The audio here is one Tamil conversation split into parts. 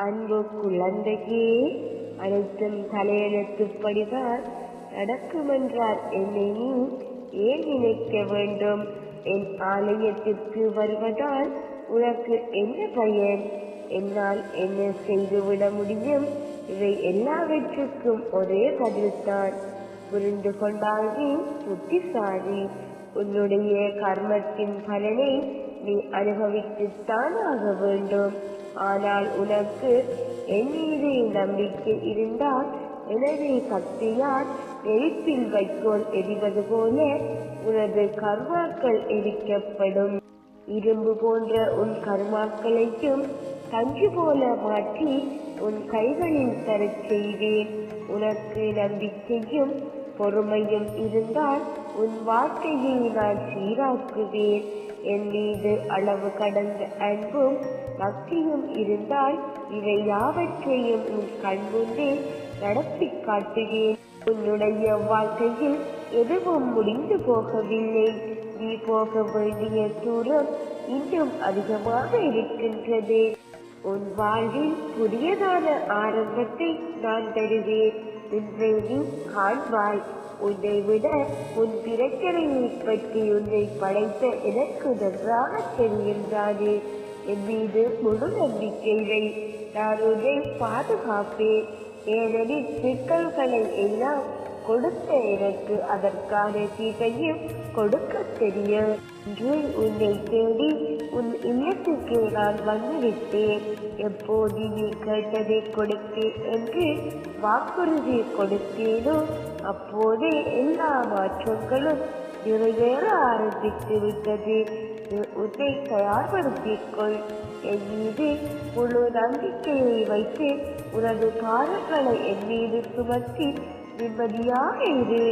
அன்பு குழந்தையே, அனைத்தும் தலையெழுத்துப்படிதான் நடக்குமென்றால் என்னை நீ ஏன் நினைக்க வேண்டும்? என் ஆலயத்திற்கு வருவதால் உனக்கு என்ன பயன்? என்னால் என்ன செய்துவிட முடியும்? இவை எல்லாவற்றுக்கும் ஒரே பதில்தான். புரிந்து கொண்டால் நீ புத்திசாலி. உன்னுடைய கர்மத்தின் பலனை நீ அனுபவித்துத்தான் ஆக வேண்டும். ஆனால் உனக்கு என் மீது நம்பிக்கை இருந்தால் எனது சக்தியால் நெருப்பில் வைக்கோல் எரிவது போல உனது கர்மாக்கள் எரிக்கப்படும். இரும்பு போன்ற உன் கர்மாக்களையும் தஞ்சு போல மாற்றி உன் கைகளில் தரச் செய்வேன். உனக்கு நம்பிக்கையும் பொறுமையும் இருந்தால் உன் வாழ்க்கையை நான் சீராக்குவேன். என் மீது அளவு கடந்த அன்பும் பக்தியும் இருந்தால் இவை யாவற்றையும் உன் கண்முன்னே நடத்தி காட்டுவேன். உன்னுடைய வாழ்க்கையில் எதுவும் முடிந்து போகவில்லை. நீ போக வேண்டிய தூரம் இன்னும் அதிகமாக இருக்கின்றது. உன் வாழ்வில் புதியதான ஆரம்பத்தை நான் தருவேன். இன்றை நீ காண்பாய். உன்னை விட உன் பிரச்சனையை பற்றி உன்னை படைத்த எனக்கு நன்றாக தெரிகின்றானே. என் மீது முழு நம்பிக்கை வை. நான் உன்னை பாதுகாப்பேன். ஏனெனில் சிக்கல்களை எல்லாம் கொடுத்த எனக்கு அதற்கான தீர்வையும் கொடுக்க தெரியும். இன்று உன்னை தேடி உன் இல்லத்துக்கு நான் வந்துவிட்டேன். எப்போது நீ கேட்டதை கொடுத்தேன் என்று வாக்குறுதி கொடுத்தேனோ அப்போதே எல்லா மாற்றங்களும் நிறைவேற ஆரம்பித்து விட்டது. உன்னை தயார்படுத்திக்கொள். என் மீது முழு நம்பிக்கையை வைத்து உனது பாதங்களை என் மீது சுமத்தி நிம்மதியாக இரு.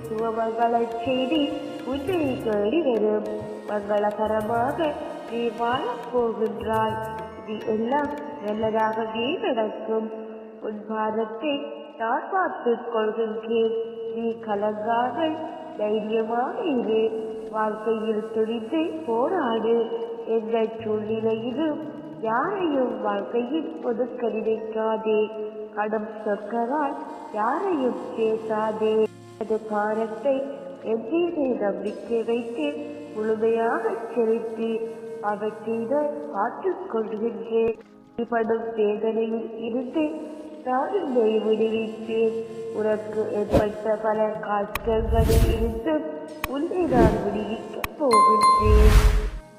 சுகமங்கள செய்தி உன்னை தேடி வரும். மங்களகரமாக நீ வாழப் போகின்றாய். இது எல்லாம் நல்லதாகவே நடக்கும். உன் பாதத்தை நான் பார்த்துக் கொள்கின்றேன். நீ கலங்காமல் தைரியமாக இரு. வாழ்க்கையில் துணிந்து போராடு. எந்த சூழ்நிலையிலும் யாரையும் வாழ்க்கையில் ஒதுக்க நினைக்காதே. கடும் சொற்களால் யாரையும் பேசாதே. அது பாரத்தை என் மீது நம்பிக்கை வைத்து முழுமையாக செலுத்தி அவற்றை பார்த்துக் கொள்கின்றேன். படும் வேதனையில் இருந்து நான் உன்னை விடுவிப்பேன். உனக்கு ஏற்பட்ட பல கஷ்டங்களில் இருந்து உன்னை நான் விடுவிக்கப் போகின்றேன்.